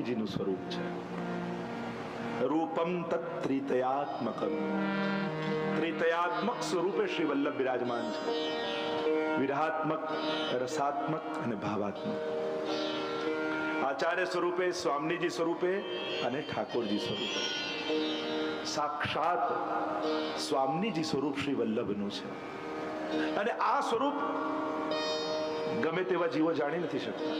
સ્વામીજીનું સ્વરૂપ છે. રૂપમ તત્ત્રિતયાત્મકમ, ત્રિતયાત્મક સ્વરૂપે શ્રી વલ્લભ બિરાજમાન છે. વિરહાત્મક, રસાત્મક અને ભાવાત્મક. આચાર્ય સ્વરૂપે, સ્વામીજી સ્વરૂપે અને ઠાકોરજી સ્વરૂપે. સાક્ષાત સ્વામીજી સ્વરૂપ શ્રી વલ્લભનું છે. અને આ સ્વરૂપ ગમે તેવા જીવો જાણી નથી શકતા.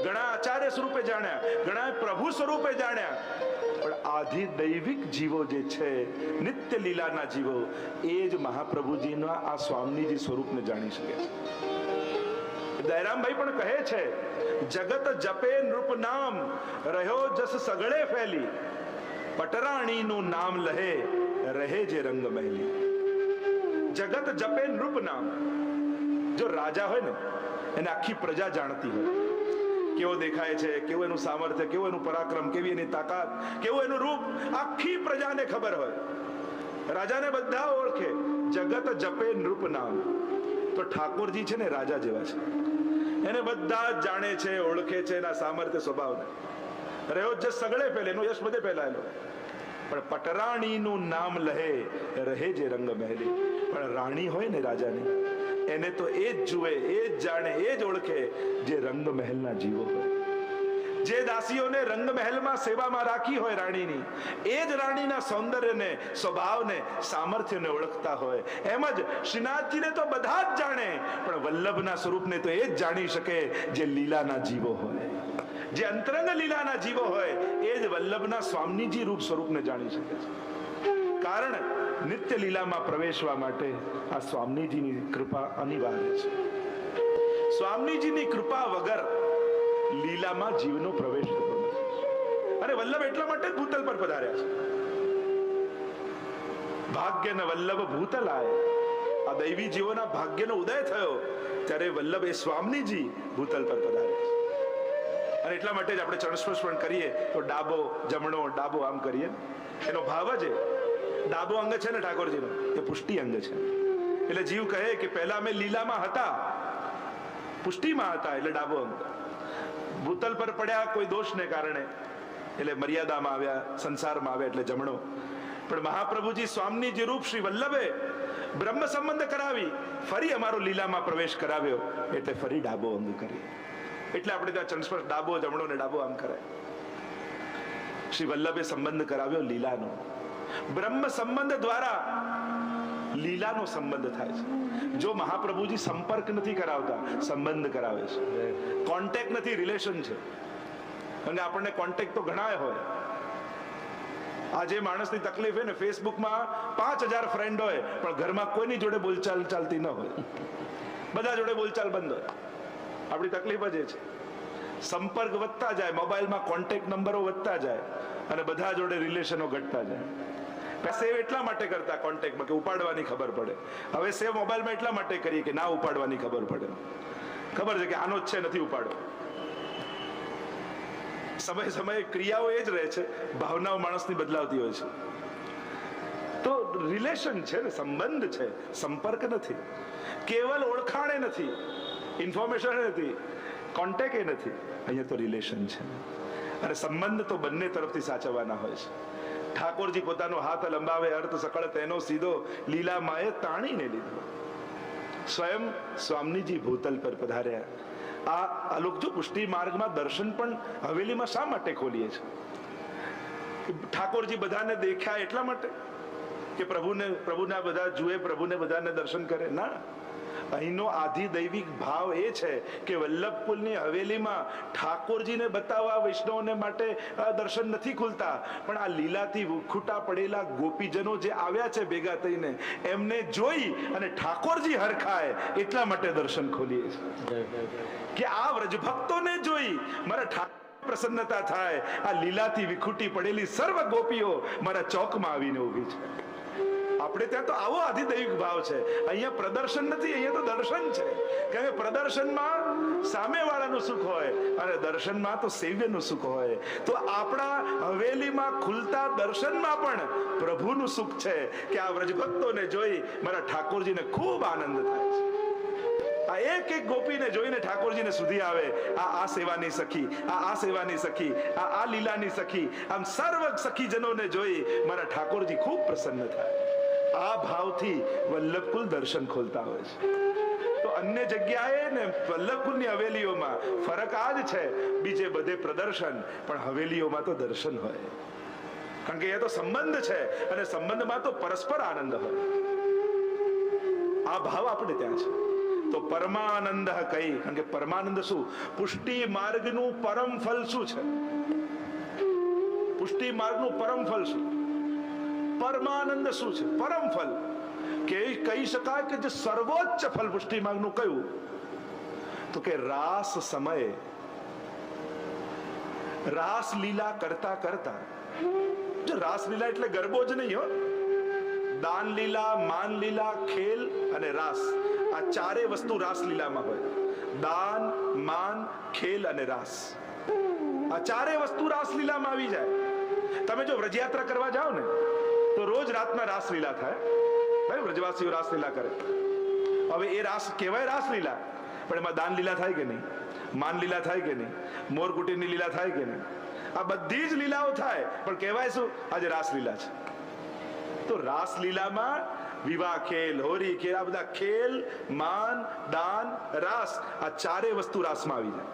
ઘણા આચાર્ય સ્વરૂપે જાણ્યા, ઘણા પ્રભુ સ્વરૂપે જાણ્યા, પણ આધિ દૈવિક જીવો જે છે, નિત્ય લીલાના જીવો, એ જ મહાપ્રભુજીના આ સ્વામીજી સ્વરૂપને જાણી શકે છે. દયારામભાઈ પણ કહે છે, જગત જપે નૃપ નામ, રહ્યો જસ સગળે ફેલી, પટરાણીનું નામ લહે, રહે જે રંગ મહેલી. જગત જપે નૃપ નામ. જો રાજા હોય ને, એને આખી પ્રજા જાણતી હોય, કેવો દેખાય છે, કેવું એનું સામર્થ્ય, કેવું એનું પરાક્રમ, કેવી એની તાકાત, કેવું એનું રૂપ, આખી પ્રજાને ખબર હોય. રાજાને બધા ઓળખે. જગત જપે નૃપ નામ. તો ઠાકોરજી છે ને રાજા જેવા છે, એને બધા જ જાણે છે, ઓળખે છે, એના સામર્થ્ય સ્વભાવને. રહ્યો જ સગળે પહેલે, એનું યશ બધે ફેલાયેલો. પણ પટરાણીનું નામ લહે, રહે જે રંગ મહેલી. પણ રાણી હોય ને રાજાની, એને તો એ જ જુએ, એ જ જાણે, એ જ ઓળખે જે રંગ મહેલના જીવો હોય. જે દાસીઓને રંગ મહેલમાં સેવામાં રાખી હોય રાણીની, એ જ રાણીના સૌંદર્યને, સ્વભાવને, સામર્થ્યને ઓળખતા હોય. એમ જ શ્રીનાથજીને તો બધા જ જાણે, પણ વલ્લભના સ્વરૂપને તો એ જ જાણી શકે જે લીલાના જીવો હોય. જે અંતરંગ લીલાના જીવો હોય, એ જ વલ્લભના સ્વામીજી રૂપ સ્વરૂપને જાણી શકે છે. કારણ નિત્ય લીલામાં પ્રવેશવા માટે આ સ્વામીજીની કૃપા અનિવાર્ય છે. સ્વામીજીની કૃપા વગર લીલામાં જીવનો પ્રવેશ થતો નથી. અને વલ્લભ એટલા માટે જ ભૂતલ પર પધાર્યા છે. ભાગ્યને વલ્લભ ભૂતલાય. આ દૈવી જીવોના ભાગ્યનો ઉદય થયો ત્યારે વલ્લભ એ સ્વામીજી ભૂતલ પર પધાર્યા છે. અને એટલા માટે જ આપણે ચરણસ્પર્શ પણ કરીએ તો ડાબો જમણો, ડાબો આમ કરીએ. એનો ભાવ જ ડાબો અંગ છે ને ઠાકોરજીનો, એ પુષ્ટિ અંગ છે. એટલે જીવ કહે કે પહેલા અમે લીલામાં હતા, પુષ્ટિમાં હતા, એટલે ડાબો અંગ. ભૂતલ પર પડ્યા કોઈ દોષને કારણે, એટલે મર્યાદામાં આવ્યા, સંસારમાં આવ્યા, એટલે જમણો. પણ મહાપ્રભુજી સ્વામીજી રૂપ શ્રી વલ્લભે બ્રહ્મ સંબંધ કરાવી, ફરી અમારો લીલામાં પ્રવેશ કરાવ્યો, એટલે ફરી ડાબો અંગ કરી. એટલે આપણે ત્યાં ચરણસ્પર્શ ડાબો જમણો ને ડાબો આમ કરાય. શ્રી વલ્લભે સંબંધ કરાવ્યો લીલાનો. બ્રહ્મ સંબંધ દ્વારા લીલાનો સંબંધ થાય છે. જો મહાપ્રભુજી સંપર્ક નથી કરાવતા, સંબંધ કરાવે છે. કોન્ટેક્ટ નથી, રિલેશન છે. અને આપણને કોન્ટેક્ટ તો ઘણા હોય. આજે માણસની તકલીફ હોય ને, ફેસબુકમાં 5000 ફ્રેન્ડ હોય, પણ ઘરમાં કોઈની જોડે બોલચાલ ચાલતી ન હોય, બધા જોડે બોલચાલ બંધ હોય. આપણી તકલીફ જ એ છે. સંપર્ક વધતા જાય, મોબાઈલમાં કોન્ટેક્ટ નંબરો વધતા જાય, અને બધા જોડે રિલેશનો ઘટતા જાય. સેવ એટલા માટે કરતા કોન્ટેક્ટમાં કે ઉપાડવાની ખબર પડે. હવે સેવ મોબાઈલમાં એટલા માટે કરીએ કે ના ઉપાડવાની ખબર પડે. ખબર છે કે આનો જ છે, નથી ઉપાડો. સમય સમયે ક્રિયાઓ એ જ રહે છે, ભાવનાઓ માણસની બદલાવતી હોય છે. તો રિલેશન છે ને, સંબંધ છે, સંપર્ક નથી. કેવલ ઓળખાણે નથી, ઇન્ફોર્મેશન નથી, કોન્ટેક્ટ એ નથી. અહીંયા તો રિલેશન છે. અને સંબંધ તો બંને તરફથી સાચવવાના હોય છે. ઠાકોરજી પોતાનો હાથ લંબાવે, અર્થ સકળ તેનો સીધો, લીલા માએ તાણીને લીધો. સ્વયં સ્વામીજી ભૂતલ પર પધાર્યા. આ લોક જો પુષ્ટિ માર્ગમાં દર્શન પણ હવેલીમાં શા માટે ખોલીએ છે? ઠાકોરજી બધાને દેખ્યા એટલા માટે કે પ્રભુના બધા જુએ, પ્રભુને બધાને દર્શન કરે? ના, અહીંનો આધિ દૈવિક ભાવ એ છે કે વલ્લભકુલની હવેલીમાં ઠાકોરજીને બતાવવા વૈષ્ણવને માટે દર્શન નથી ખુલતા, પણ આ લીલાથી વિખૂટા પડેલા ગોપીજનો જે આવ્યા છે ભેગા થઈને, એમને જોઈ અને ઠાકોરજી હરખાય એટલા માટે દર્શન ખોલીએ છીએ. કે આ વ્રજભક્તોને જોઈ મારા ઠાકોર પ્રસન્નતા થાય. આ લીલાથી વિખૂટી પડેલી સર્વ ગોપીઓ મારા ચોકમાં આવીને ઉભી છે. આપણે ત્યાં તો આવો આધિદૈવિક ભાવ છે. અહીંયા પ્રદર્શન નથી, અહીંયા તો દર્શન છે. કારણ કે પ્રદર્શનમાં સામેવાળાનું સુખ હોય અને દર્શનમાં તો સેવ્યનું સુખ હોય. તો આપણા હવેલીમાં ખુલતા દર્શનમાં પણ પ્રભુનું સુખ છે કે આ વ્રજભક્તોને જોઈ મારા ઠાકોરજીને ખૂબ આનંદ થાય છે. આ એક એક ગોપીને જોઈને ઠાકોરજીને સુધી આવે, આ સેવાની સખી, આ સેવાની સખી, આ લીલાની સખી. આમ સર્વ સખીજનોને જોઈ મારા ઠાકોરજી ખૂબ પ્રસન્ન થાય. આ ભાવથી વલ્લભકુલ દર્શન ખોલતા હોય છે. તો અન્ય જગ્યાએ ને વલ્લભકુલની હવેલીઓમાં ફરક આ જ છે, બીજે બધે પ્રદર્શન, પણ હવેલીઓમાં તો દર્શન હોય. કારણ કે એ તો સંબંધ છે, અને સંબંધમાં તો પરસ્પર આનંદ હોય. આ ભાવ આપણે ત્યાં છે. તો પરમાનંદ કઈ, કારણ કે પરમાનંદ શું? પુષ્ટિ માર્ગનું પરમ ફલ શું છે? પુષ્ટિ માર્ગનું પરમ ફલ શું? પરમાનંદ શું છે? પરમ ફલ કે કહી શકાય કે જે સર્વોચ્ચ ફલ પુષ્ટિ માર્ગનું કયું? તો કે રાસ સમયે રાસ લીલા કરતા કરતા, જો રાસ લીલા એટલે ગરબો જ નહીં હો, દાન લીલા, માન લીલા, ખેલ અને રાસ, આ ચારે વસ્તુ રાસ લીલામાં હોય. દાન, માન, ખેલ અને રાસ, આ ચારે વસ્તુ રાસ લીલામાં આવી જાય. તમે જો વ્રજયાત્રા કરવા જાઓ ને તો રોજ રાતના રાસ લીલા થાય. ભાઈ વ્રજવાસીઓ રાસ લીલા કરે. હવે એ રાસ કહેવાય રાસ લીલા, પણ એમાં દાન લીલા થાય કે નહીં? માન લીલા થાય કે નહીં? મોરકુટીની લીલા થાય કે નહીં? આ બધી જ લીલાઓ થાય, પણ કહેવાય શું? આજે રાસ લીલા છે. તો રાસ લીલામાં વિવાહ ખેલ, હોરી ખેલ, આ બધા ખેલ, માન, દાન, રાસ, આ ચારે વસ્તુ રાસમાં આવી જાય.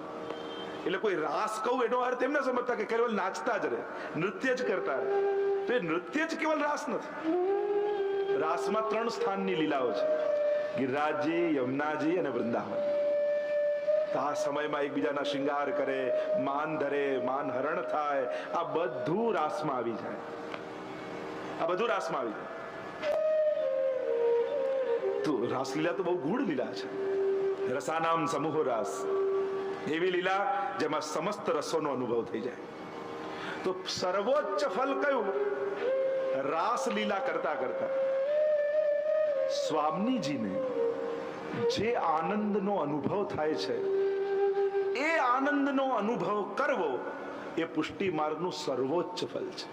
એટલે કોઈ રાસ કહું એનો અર્થ એમ ના સમજતા કે કેવલ નાચતા જ રહે, નૃત્ય જ કરતા રહે. તો એ નૃત્ય જ કેવલ રાસ નથી. રાસમાં 3 સ્થાનની લીલાઓ છે: ગિરિરાજજી, યમુનાજી અને વૃંદાવન. તો આ સમયમાં એકબીજાના શૃંગાર કરે, માન ધરે, માન હરણ થાય, આ બધું રાસમાં આવી જાય. આ બધું રાસમાં આવી જાય. તો રાસલીલા તો બહુ ગૂઢ લીલા છે. રસાનામ સમૂહ રાસ, એવી લીલા જેમાં સમસ્ત રસોનો અનુભવ થઈ જાય. તો સર્વોચ્ચ ફલ કયું? રાસ લીલા કરતા કરતા સ્વામીજીને જે આનંદનો અનુભવ થાય છે, એ આનંદનો અનુભવ કરવો એ પુષ્ટિ માર્ગનું સર્વોચ્ચ ફલ છે.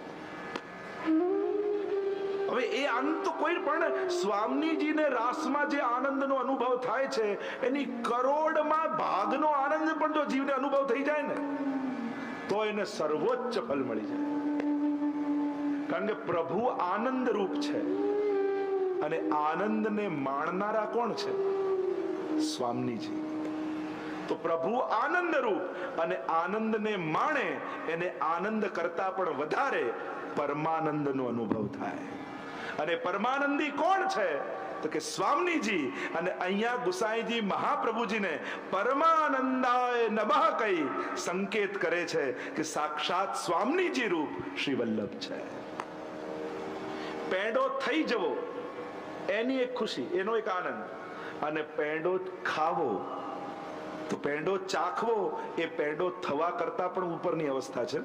હવે એ આનંદ તો કોઈ પણ સ્વામીજીને રાસમાં જે આનંદનો અનુભવ થાય છે, એની કરોડમાં ભાગનો આનંદ પણ જો જીવને અનુભવ થઈ જાય ને, તો એને સર્વોચ્ચ ફલ મળી જાય. કારણ કે પ્રભુ આનંદ રૂપ છે, અને આનંદને માણનારા કોણ છે? સ્વામીજી. તો પ્રભુ આનંદ રૂપ, અને આનંદને માણે એને આનંદ કરતા પણ વધારે પરમાનંદનો અનુભવ થાય. અને પરમાનંદી કોણ છે? તો કે સ્વામીજી. અને અહીંયા ગુસાઈજી મહાપ્રભુજીને પરમાનંદાય નમઃ કહી સંકેત કરે છે કે સાક્ષાત સ્વામીજી રૂપ શ્રી વલ્લભ છે. પેંડો થઈ જવો એની એક ખુશી, એનો એક આનંદ. અને પેંડો ખાવો, તો પેંડો ચાખવો, એ પેંડો થવા કરતા પણ ઉપરની અવસ્થા છે.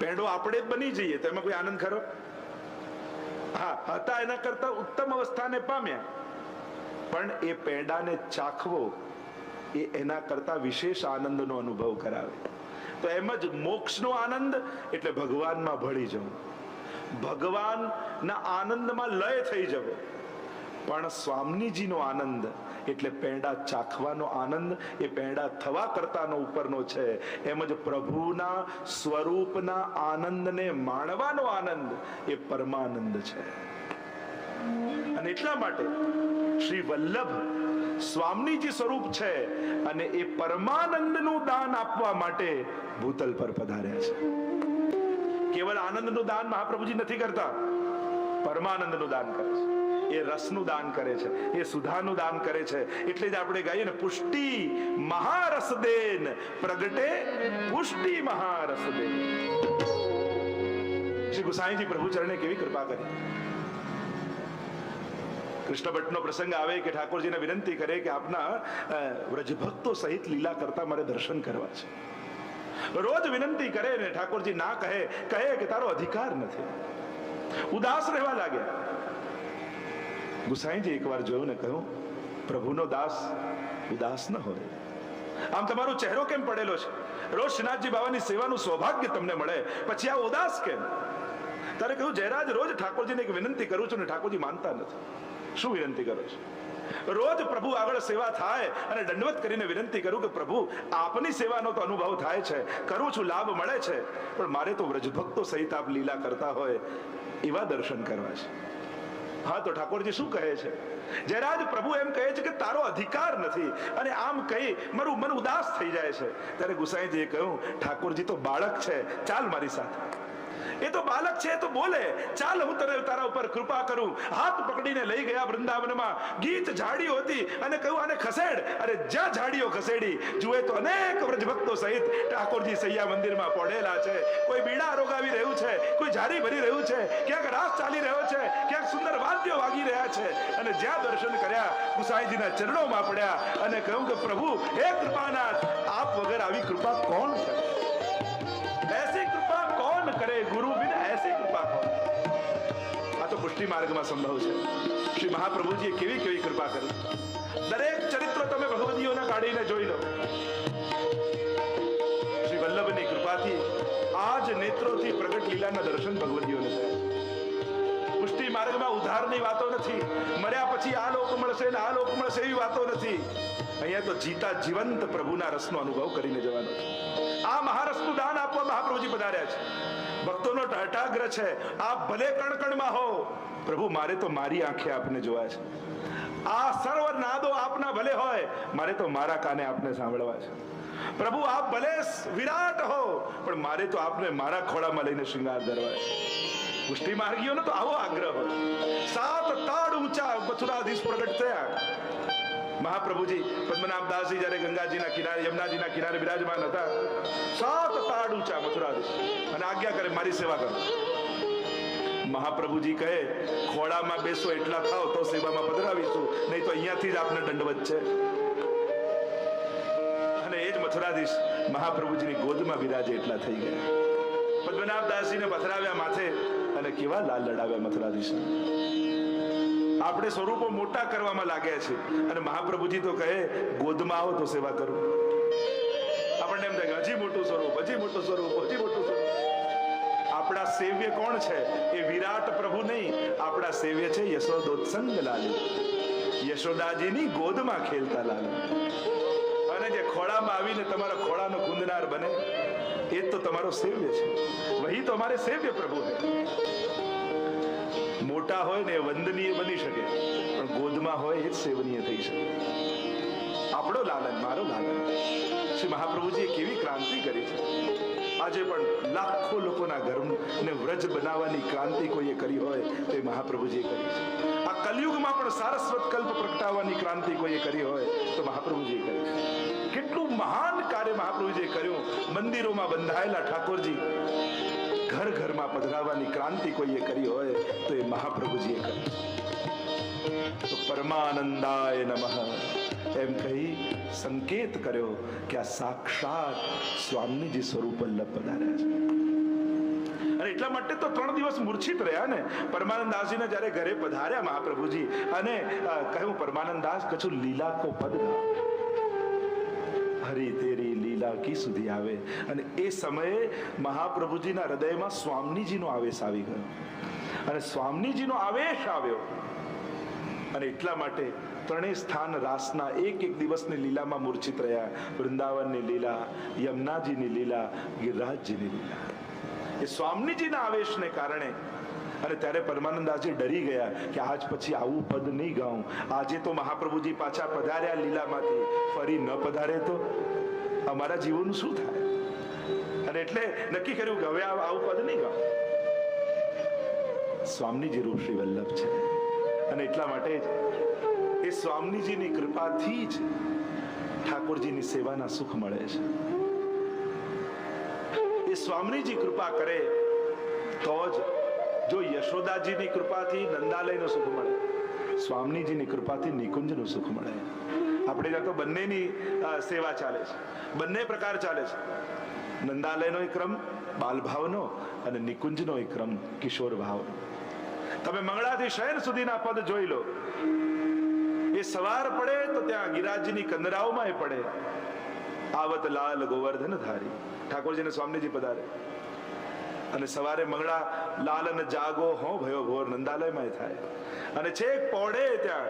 પેંડો આપણે જ બની જઈએ તો એમાં કોઈ આનંદ ખરો? હા, હતા એના કરતા ઉત્તમ અવસ્થાને પામ્યા, પણ એ પેંડાને ચાખવો એ એના કરતા વિશેષ આનંદનો અનુભવ કરાવે. તો એમ જ મોક્ષનો આનંદ એટલે ભગવાનમાં ભળી જવું, ભગવાનના આનંદમાં લય થઈ જવો. પણ સ્વામીજીનો આનંદ એટલે પેંડા ચાખવાનો આનંદ, એ પેંડા થવા કરતાનો ઉપરનો છે. એમ જ પ્રભુના સ્વરૂપના આનંદને માણવાનો આનંદ એ પરમાનંદ છે. અને એટલા માટે શ્રી વલ્લભ સ્વામીજી સ્વરૂપ છે, અને એ પરમાનંદનું દાન આપવા માટે ભૂતલ પર પધાર્યા છે. કેવલ આનંદનું દાન મહાપ્રભુજી નથી કરતા, પરમાનંદનું દાન કરે છે. એ રસનું દાન કરે છે, એ સુધાનું દાન કરે છે. એટલે જ આપણે ગાઈએ ને, પુષ્ટિ મહારસ દેન પ્રગટે પુષ્ટિ મહારસ દેન. શ્રી ગુસાઈજી પ્રભુ ચરણે કેવી કૃપા કરી. કૃષ્ણ ભટ્ટનો પ્રસંગ આવે કે ઠાકોરજીને વિનંતી કરે કે આપના વ્રજભક્તો સહિત લીલા કરતા મારે દર્શન કરવા છે. રોજ વિનંતી કરે ને ઠાકોરજી ના કહે કે તારો અધિકાર નથી. ઉદાસ રહેવા લાગ્યા. ગુસાઈજી એકવાર જોયું ને કહ્યું, પ્રભુનો દાસ ઉદાસ ન હોય. આમ તમારો ચહેરો કેમ પડેલો છે? રોજ શ્રીનાથજી બાબાની સેવાનું સૌભાગ્ય તમને મળે, પછી આ ઉદાસ કેમ? તારે કહ્યું, જયરાજ રોજ ઠાકોરજીને એક વિનંતી કરું છું ને ઠાકોરજી માનતા નથી. શું વિનંતી કરો છો? રોજ પ્રભુ આગળ સેવા થાય અને દંડવત કરીને વિનંતી કરું કે પ્રભુ આપની સેવાનો તો અનુભવ થાય છે, કરું છું, લાભ મળે છે, પણ મારે તો વ્રજભક્તો સહિત આપ લીલા કરતા હોય એવા દર્શન કરવા છે. હા, તો ઠાકોરજી શું કહે છે? જ્યારે આજ પ્રભુ એમ કહે છે કે તારો અધિકાર નથી, અને આમ કહી મારું મન ઉદાસ થઈ જાય છે, ત્યારે ગુસાઈજીએ કહ્યું, ઠાકોરજી તો બાળક છે, ચાલ મારી સાથે. એ તો બાલક છે, તો બોલે, ચાલ હું તને તારા ઉપર કૃપા કરું. હાથ પકડીને લઈ ગયા વૃંદાવનમાં. ગીત ઝાડીઓ હતી અને કહ્યું આને ખસેડ. અરે જ્યાં ઝાડીઓ ખસેડી જુએ તો અનેક વ્રજભક્તો સહિત ઠાકોરજી સૈયા મંદિરમાં પડેલા છે. કોઈ બીડા રોગાવી રહ્યું છે, કોઈ ઝારી ભરી રહ્યું છે, ક્યાંક રાસ ચાલી રહ્યો છે, ક્યાંક સુંદર વાદ્યો વાગી રહ્યા છે. અને જ્યાં દર્શન કર્યા ગુસાઈજીના ચરણોમાં પડ્યા અને કહ્યું કે પ્રભુ હે કૃપાનાથ, આપ વગર આવી કૃપા કોણ કરે? ऐसी कृपा कौन करे गुरु बिन ऐसी कृपा कौन? આ તો પુષ્ટિ માર્ગમાં સંભવ છે. શ્રી મહાપ્રભુજીએ કેવી કેવી કૃપા કરી. દરેક ચરિત્રો તમે ભગવદીઓના કાઢીને જોઈ લો. શ્રી વલ્લભની કૃપાથી આજ નેત્રોથી પ્રગટ લીલાના દર્શન ભગવદીઓને થયા. પુષ્ટિ માર્ગમાં ઉદ્ધારની વાતો નથી, મર્યા પછી આ લોક મળશે ને આ લોક મળશે એવી વાતો નથી. અહીંયા તો જીતા જીવંત પ્રભુના રસનો અનુભવ કરીને જવાનો છે. આ મહારસનું દાન આપવા મહાપ્રભુજી પધાર્યા છે. ભક્તોનો ટાટાગ્રહ છે, આપ ભલે કણકણમાં હો, પ્રભુ મારે તો મારી આંખે આપને જોવા છે. આ સર્વ નાદો આપના ભલે હોય, મારે તો મારા કાને આપને સાંભળવા છે. પ્રભુ આપ ભલે વિરાટ હો, પણ મારે તો આપને મારા ખોળામાં લઈને શૃંગાર ધરવા છે. પુષ્ટિ માર્ગીઓનો તો આવો આગ્રહ હોય. 7 તાડ ઊંચા મથુરાધીશ પ્રગટ થયા. મહાપ્રભુજી પદ્મનાભદાસજી જ્યારે ગંગાજીના કિનારે યમુનાજીના કિનારે બિરાજમાન હતા, 7 તાડ ઊંચા મથુરાધીશ, અને આજ્ઞા કરે મારી સેવા કરો. મહાપ્રભુજી કહે ખોળામાં બેસો એટલા થાવ તો સેવામાં પધરાવીશું, નહીં તો અહીંયાથી જ આપને દંડવત છે. અને એ જ મથુરાધીશ મહાપ્રભુજીની ગોદમાં બિરાજે એટલા થઈ ગયા. પદ્મનાભદાસજીને પધરાવ્યા માથે અને કેવા લાલ લડાવ્યા મથુરાધીશ. આપણે સ્વરૂપો મોટા કરવામાં લાગ્યા છે, અને મહાપ્રભુજી તો કહે ગોદમાં આવો તો સેવા કરો. આપણને એમ થાય હજી મોટું સ્વરૂપ, હજી મોટું સ્વરૂપ, હજી મોટું સ્વરૂપ. આપણા સેવ્ય કોણ છે? એ વિરાટ પ્રભુ નહીં, આપણા સેવ્ય છે યશોદોત્સંગ લાલી, યશોદાજીની ગોદમાં ખેલતા લાલી. અને જે ખોળામાં આવીને તમારા ખોળાનો કુંદનાર બને, એ તો તમારો સેવ્ય છે. વહી તો અમારે સેવ્ય પ્રભુ છે. મોટા હોય ને વંદનીય બની શકે, પણ ગોદમાં હોય એ જ સેવનીય થઈ શકે. આપણો લાલન, મારો લાલન. શ્રી મહાપ્રભુજીએ કેવી ક્રાંતિ કરી છે. આજે પણ લાખો લોકોના ઘરને વ્રજ બનાવવાની ક્રાંતિ કોઈએ કરી હોય તો એ મહાપ્રભુજીએ કરી છે. આ કલયુગમાં પણ સારસ્વત કલ્પ પ્રગટાવવાની ક્રાંતિ કોઈએ કરી હોય તો મહાપ્રભુજીએ કરી છે. કેટલું મહાન કાર્ય મહાપ્રભુજીએ કર્યું. મંદિરોમાં બંધાયેલા ઠાકોરજી ઘર ઘરમાં પધરાવવાની ક્રાંતિ કોઈએ કરી હોય તો એ મહાપ્રભુજીએ કરી. તો પરમાનંદાય નમઃ એમ કહી સંકેત કર્યો કે આ સાક્ષાત સ્વામીજી સ્વરૂપ વલ્લભ પધાર્યા છે. અને એટલા માટે તો 3 દિવસ મૂર્છિત રહ્યા ને. પરમાનંદાસજીને જ્યારે ઘરે પધાર્યા મહાપ્રભુજી, અને કહ્યું પરમાનંદાસ કછું લીલા કો પદ ગા, હરી તેરી લીલા કી સુધી આવે. અને એ સમયે મહાપ્રભુજીના હૃદયમાં સ્વામીજીનો આવેશ આવી ગયો, અને સ્વામીજીનો આવેશ આવ્યો. અને એટલા માટે 3 સ્થાન રાસના એક દિવસની લીલામાં મૂર્છિત રહ્યા. વૃંદાવનની લીલા, યમુનાજીની લીલા, ગિરિરાજજીની લીલા. એ સ્વામીજીના આવેશને કારણે. અને ત્યારે પરમાનંદાસજી ડરી ગયા કે આજ પછી આવું પદ નહીં ગાઉં. આજે તો મહાપ્રભુજી પાછા પધાર્યા લીલામાંથી, ફરી ન પધારે તો અમારા જીવનનું શું થાય? અને એટલે નક્કી કર્યું કે હવે આવું પદ નહીં ગાઉં. સ્વામીજી રૂપ શ્રી વલ્લભ છે, અને એટલા માટે જ એ સ્વામીજીની કૃપાથી જ ઠાકોરજીની સેવાના સુખ મળે છે. એ સ્વામીજી કૃપા કરે તો જ. જો યશોદાજીની કૃપાથી નંદાલયનું સુખ મળે, સ્વામીજીની કૃપાથી નિકુંજનું સુખ મળે. આપણે ત્યાં તો બંનેની સેવા ચાલે છે, બંને પ્રકાર ચાલે છે. નંદાલયનો ક્રમ બાલભાવનો, અને નિકુંજનો ક્રમ કિશોર ભાવનો. તમે મંગળાથી શયન સુધીના પદ જોઈ લો. એ સવાર પડે તો ત્યાં ગિરિરાજજીની કંદરાઓમાં એ પડે, આવત લાલ ગોવર્ધન ધારી. ઠાકોરજીને સ્વામીજી પધારે, અને સવારે મંગળા લાલ અને જાગો હો ભયો ભોર નંદાલયમાં થાય. અને છેક પોડે ત્યાં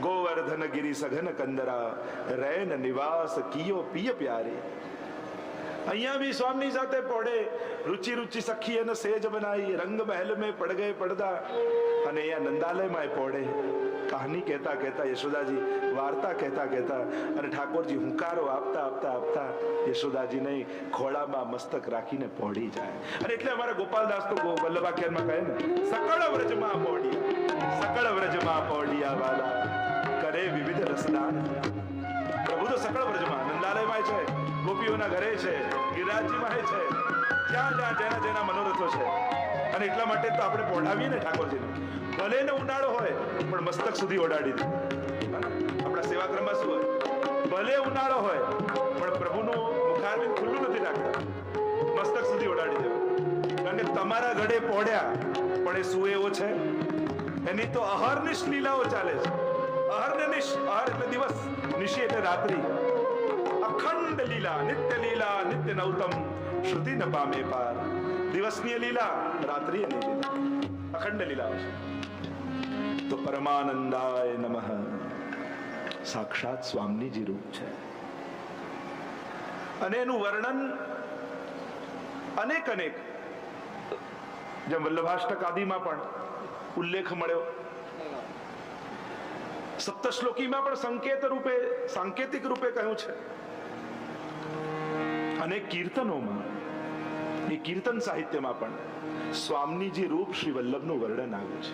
ગોવર્ધન ગિરી સઘન કંદરા રૈન નિવાસ કિયો પિય પ્યારે. અહીંયા भी સ્વામી સાથે પોડે રુચિ રુચિ સખી અને સેજ બનાઈ રંગ મહેલ में પડ ગए પડદા. અને અહીંયા નંદાલયમાં પોડે કહાની કહેતા કહેતા યશોદાજી વાર્તા કહેતા કહેતા અને ઠાકોરજી હુંકારો આપતા આપતા આપતા યશોદાજી નહીં ખોળામાં મસ્તક રાખીને પોડી જાય. અને એટલે અમારા ગોપાલદાસ તો વલ્લભાખ્યાનમાં કહે ને, સકળ વ્રજમાં પોડિયા, સકળ વ્રજમાં પોડિયા વાલા કરે વિવિધ રસદાન. પ્રભુ તો સકળ વ્રજમાં નંદાલયમાં છે, ગોપીઓના ઘરે છે, ગિરિરાજજીમાં છે, જ્યાં જ્યાં જેના જેના મનોરથો છે. અને એટલા માટે તો આપણે પોઢાવીએ ને ઠાકોરજીને, ભલે ને ઉનાળો હોય પણ મસ્તક સુધી ઓડાડી દે. આપણા સેવાક્રમમાં શું હોય, ભલે ઉનાળો હોય પણ પ્રભુનું મુખારવિંદ ખુલ્લું નથી રાખતા, મસ્તક સુધી ઓડાડી દેવું. કારણ કે તમારા ઘડે પોઢ્યા પણ એ શું એવો છે, એની તો અહર્નિશ લીલાઓ ચાલે છે. અહર્નિશ, અહર એટલે દિવસ, નિશી એટલે રાત્રિ. અખંડ લીલા, નિત્ય લીલા, નિત્ય નૌતમ, શ્રુતિ ન પામે પાર. દિવસની લીલા, રાત્રિની લીલા, અખંડ લીલાઓ છે. તો પરમાનંદાય નમઃ સાક્ષાત સ્વામીજી રૂપ છે. અને એનું વર્ણન અનેક અનેક, જેમ વલ્લભાષ્ટક આદિમાં પણ ઉલ્લેખ મળ્યો, સપ્તશ્લોકીમાં પણ સંકેત રૂપે, સાંકેતિક રૂપે કહ્યું છે. અને કીર્તનોમાં, એ કીર્તન સાહિત્યમાં પણ સ્વામીજી રૂપ શ્રી વલ્લભનું વર્ણન આવ્યું છે.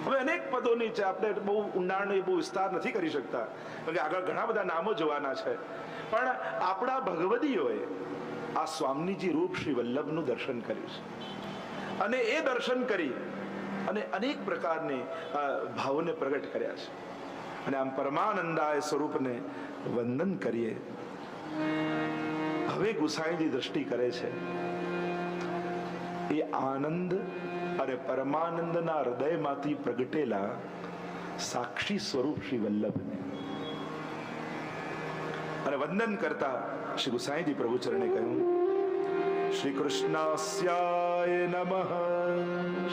હવે અનેક પદોની છે, આપણે બહુ ઊંડાણ બહુ વિસ્તાર નથી કરી શકતા, કારણ કે આગળ ઘણા બધા નામો જોવાના છે. પણ આપણા ભગવદીઓએ આ સ્વામીજી રૂપ શ્રી વલ્લભનું દર્શન કર્યું છે. અને એ દર્શન કરી અને અનેક પ્રકારની ભાવોને પ્રગટ કર્યા છે. અને આમ પરમાનંદાય સ્વરૂપને વંદન કરીએ. હવે ગુસાઈજી દ્રષ્ટિ કરે છે એ આનંદ અને પરમાનંદના હૃદયમાંથી પ્રગટેલા સાક્ષી સ્વરૂપ શ્રી વલ્લભને. અને વંદન કરતા શ્રી ગુસાઈજી પ્રભુ ચરણે કહ્યું, શ્રી કૃષ્ણાસ્યાય નમઃ,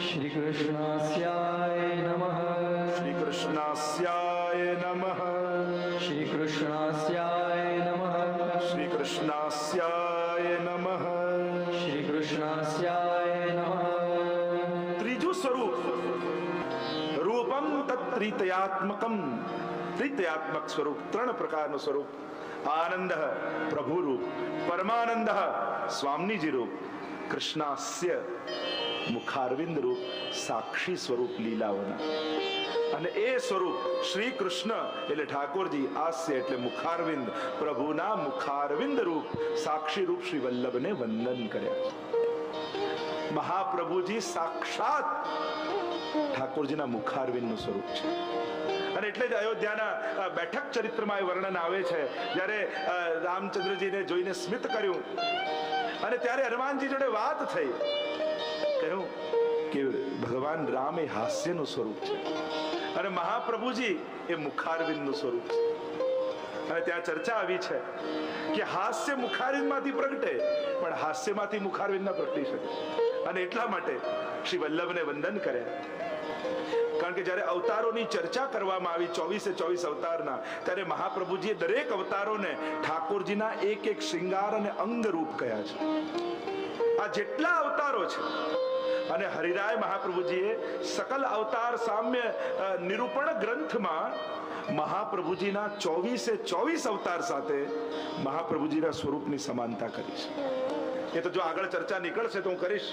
શ્રી કૃષ્ણાસ્યાય નમઃ, શ્રી કૃષ્ણાસ્યાય નમઃ, શ્રી કૃષ્ણાસ્યાય નમઃ, શ્રી કૃષ્ણાસ્યાય નમઃ, શ્રી કૃષ્ણાસ્યાય નમઃ. ત્રીજું સ્વરૂપ રૂપમ તત્ત્રિતયાત્મકમ, ત્રિતયાત્મક સ્વરૂપ, ત્રણ પ્રકારનું સ્વરૂપ. આનંદ પ્રભુ રૂપ, પરમાનંદ સ્વામીજી રૂપ, કૃષ્ણાસ્ય મુખારવિંદ રૂપ, સાક્ષી સ્વરૂપ લીલાઓના. અને એ સ્વરૂપ શ્રી કૃષ્ણ એટલે ઠાકોરજી, આસ્ય એટલે મુખારવિંદ, પ્રભુના મુખારવિંદ રૂપ સાક્ષી રૂપ શ્રી વલ્લભને વંદન કર્યા. મહાપ્રભુજી સાક્ષાત ઠાકોરજીના મુખારવિંદનું સ્વરૂપ છે. અને એટલે જ અયોધ્યાના બેઠક ચરિત્રમાં એ વર્ણન આવે છે, જ્યારે રામચંદ્રજીને જોઈને સ્મિત કર્યું અને ત્યારે હનુમાનજી જોડે વાત થઈ, કહ્યું કે ભગવાન રામ એ હાસ્યનું સ્વરૂપ છે અને મહાપ્રભુજી એ મુખારવિંદનું સ્વરૂપ છે. અને ત્યાં ચર્ચા આવી છે કે હાસ્ય મુખારવિંદમાંથી પ્રગટે, પણ હાસ્યમાંથી મુખારવિંદ ન પ્રગટી શકે. અને એટલા માટે શ્રી વલ્લભને વંદન કર્યા. કારણ કે જ્યારે અવતારોની ચર્ચા કરવામાં આવી, 24 અવતારના, ત્યારે મહાપ્રભુજીએ દરેક અવતારોને ઠાકોરજીના એક એક શ્રૃંગાર અને અંગ રૂપ કહ્યા છે. આ જેટલા અવતારો છે, અને હરિરાય મહાપ્રભુજીએ સકલ અવતાર સામ્ય નિરૂપણ ગ્રંથમાં મહાપ્રભુજીના 24 અવતાર સાથે મહાપ્રભુજીના સ્વરૂપની સમાનતા કરી છે. એ તો જો આગળ ચર્ચા નીકળશે તો હું કરીશ.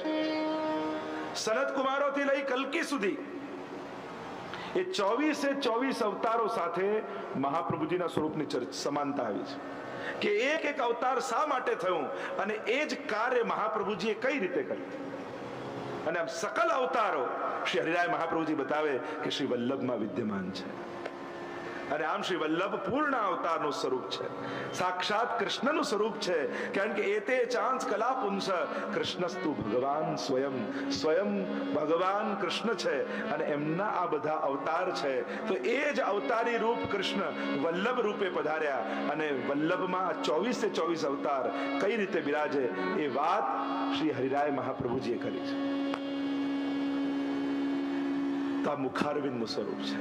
સનત કુમારોથી લઈ કલ્કી સુધી એ 24 અવતારો સાથે મહાપ્રભુજીના સ્વરૂપની સમાનતા આવી છે, કે એક એક અવતાર શા માટે થયું અને એ જ કાર્ય મહાપ્રભુજીએ કઈ રીતે કર્યું. અને આમ સકલ અવતારો શ્રી હરિરાય મહાપ્રભુજી બતાવે કે શ્રી વલ્લભમાં વિદ્યમાન છે. અને આમ શ્રી વલ્લભ પૂર્ણ અવતારનું સ્વરૂપ છે, સાક્ષાત કૃષ્ણનું સ્વરૂપ છે. કારણ કે એતે ચાંસ કલા પુંસ કૃષ્ણસ્તુ ભગવાન સ્વયં, સ્વયં ભગવાન કૃષ્ણ છે અને એમના આ બધા અવતાર છે. તો એ જ અવતારી રૂપ કૃષ્ણ વલ્લભ રૂપે પધાર્યા અને વલ્લભમાં 24 અવતાર કઈ રીતે બિરાજે એ વાત શ્રી હરિરાય મહાપ્રભુજીએ કરી છે. તો આ મુખારવિંદનું સ્વરૂપ છે.